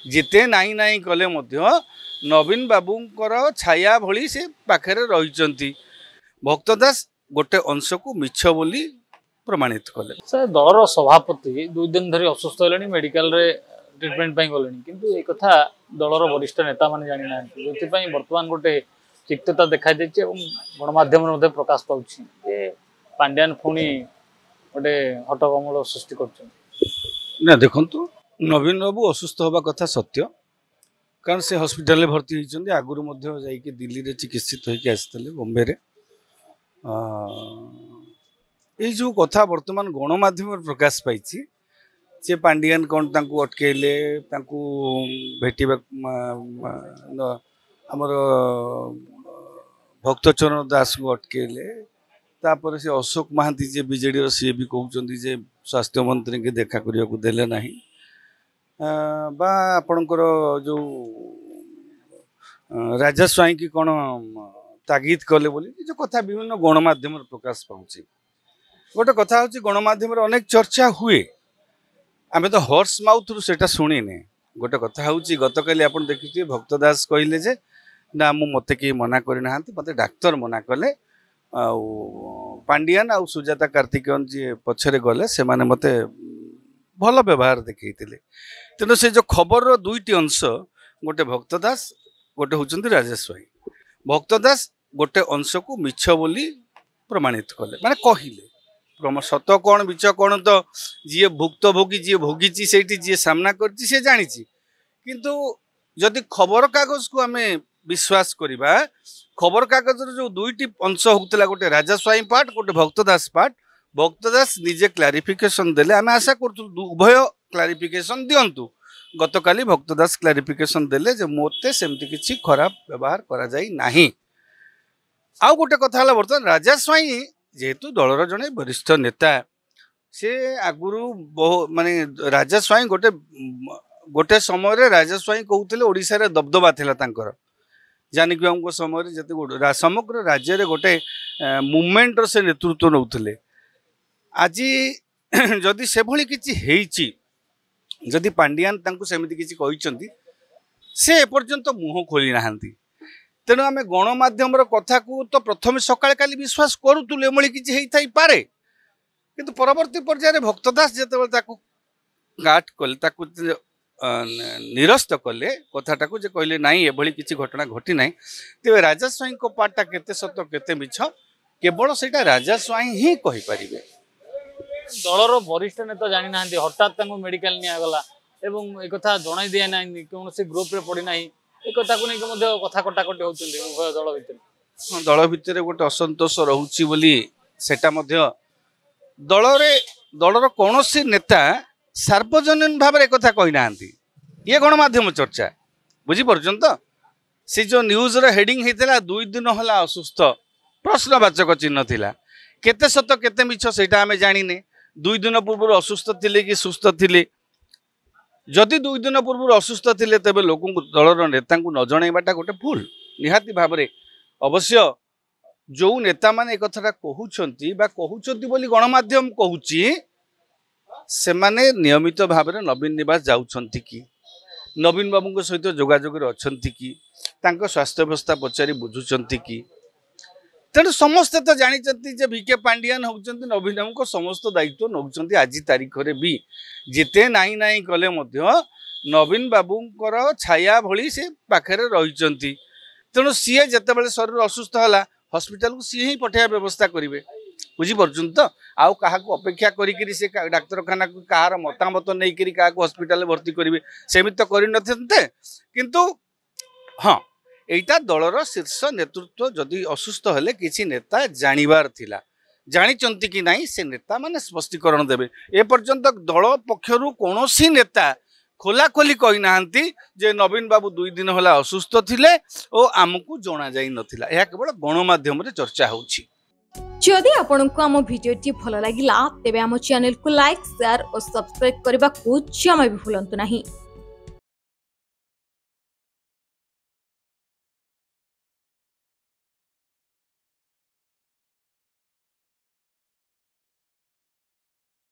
जिते नाई नाई कले नवीन बाबूंकर छाया भली से पाखे रही भक्त दास गोटे अंश को मिछ बोली प्रमाणित कले। सर दलर सभापति 2 दिन धरी असुस्थ होले मेडिकल रे ट्रिटमेंट गले किंतु एक कथा दलर वरिष्ठ नेता माने जानि ना जो वर्तमान गोटे तिक्तता देखा गणमाध्यम प्रकाश पाउछि जे पांड्यान पुणी गोटे हटकमल सृष्टि कर देखु नवीन बाबू असुस्थ होगा कथा सत्य कारण से हॉस्पिटल भर्ती होती आगुरी जाकि दिल्ली रे चिकित्सित होकर आसते बॉम्बे रे ये जो कथा वर्तमान गणमाध्यम प्रकाश पाई जे पांडियान कौन तांकू अटकेले तांकू भेटिबा आमर भक्तचरण दास को अटकेले तापर से अशोक महांती जे बीजेडी सी भी कहते जे स्वास्थ्य मंत्री के देखा करने को देले नहीं बा आपणकर जो राजा स्वाई की कौन तागिद कले बोली जो कथा विभिन्न गणमाध्यम प्रकाश पाऊँ गोटे कथा हूँ गणमाध्यम अनेक चर्चा हुए आमे तो हॉर्स माउथ रु सेटा शुणिने गोटे कथा हूँ गतकाली आप देखिए भक्त दास कहले जे ना मत कहीं मना करना मत डाक्तर मना कले पांडियान आ सुजाता कार्तिकेयन जी पछरे गले से माने मते भल व्यवहार देखते तेणु से जो खबर दुईटी अंश गोटे भक्त दास गोटे होचंती राजा स्वाई भक्त दास गोटे अंश को मिछ बोली प्रमाणित कले माने कहले सत कौन मिछ कौन तो जी भुक्तभोगी जी भोगी से जी सामना करछि से जानी किंतु जदि खबर कागज को आमे विश्वास करिबा खबर कागज जो दुईटी अंश होतला गोटे राजा स्वाई पार्ट गोटे भक्त दास पार्ट भक्त दास निजे क्लारिफिकेशन देले आमे आशा करतु उभय क्लारिफिकेशन दियंतु गतकाली भक्त दास क्लारिफिकेशन देले जे मोते सेमती किछि खराब व्यवहार करा जाई नाही। आ गोटे कथा हला बर्तन राजा स्वाई जेहेतु दलर जने वरिष्ठ नेता से आगुरु माने राजा स्वाई गोटे गोटे समय रे राजा स्वाई कहउतले ओडिसा रे दबदबा थिला तांकर जानकी बाबू समय जते समग्र राज्य रे गोटे मूवमेंट से नेतृत्व नउतले आज जदि से भली किछि हेइछि जदि पांडियान तांको सेमिति किछि कहिसंती से एपर्यंत मुह खोली नाहंती तेणु आम गणमाध्यम कथा को तो प्रथम सकाळ काली विश्वास करूतुले एमळी किछि हेइ थाई पारे किंतु परवर्ती पर्याय भक्तदास जेतेबेले ताको गाट कले ताको निरस्त कले कथाटा को जे कहले नाई एभली किछि घटना घटी नाई तेबे राजा स्वाई को पाटा केते सत्य केते मिछ केवल सेटा राजा स्वाई ही कहि परिबे। दलर वरिष्ठ नेता जानी ना हठात मेडिकल निगला एक कथा जन दिया ना कौन ग्रुप रे पड़ी ना एक कथा को नहीं कथा कटाकटी होती उभय दल भितर दल भितर गोटे असंतोष रोचे बोली सेटा दलर कौन नेता सार्वजनीन भाव में कथा कही ना ये गणमाध्यम चर्चा बुझीपार तो सी जो न्यूज हेडिंग होता 2 दिन है असुस्थ प्रश्नवाचक चिन्ह थिला केते सत केते मिछ सेटा आमे जानिने 2 दिन पूर्व असुस्थ थिले कि सुस्थ थिले जदि 2 दिन पूर्व असुस्थ थिले तबे लोक दलर नेता को न जणाइबाटा गोटे भूल निहाती भाव में अवश्य जो नेता माने एक कथाटा कहउछंती बा कहउछंती बोली गणमाध्यम कहउची से माने नियमित भाव में नवीन निवास जाउछंती कि नवीन बाबू सहित जोगाजोग अच्छी कि तांको स्वास्थ्य व्यवस्था पचारि बुझुचंती कि तेणु समस्ते तो जानते भिके पांडियान होउचंती नवीन बाबू को समस्त दायित्व नौचंती आज तारीख रे भी जिते नाई नाई कले नवीन बाबूंकर छाया भली से पाखे रही तेणु सी जिते शरीर असुस्थ है हॉस्पिटल को सी ही पठेया व्यवस्था करेंगे बुझीपार तो आउ क्या अपेक्षा करी से डाक्तरखाना को कहार मतामत नहीं क्या हॉस्पिटल भर्ती करेंगे सेमित तो करते किंतु हाँ यहीटा दलर शीर्ष नेतृत्व जदि असुस्थ हेले किसी नेता जानिबार थिला जानिचंती कि नहीं से नेता माने स्पष्टीकरण देवे ए पर्यंत दल पक्षरु कोनोसी नेता खोला खोली कही नाहंती जे नवीन बाबू 2 दिन होला असुस्थ थिले ओ आमको जना जाई नथिला यह केवल गणमाध्यम रे चर्चा होउछि। जदि आपनको आम भिडियोटी भल लागिला तेबे आम चैनल को लाइक शेयर और सब्सक्राइब करबा को जमा भी भूलंतु नहीं।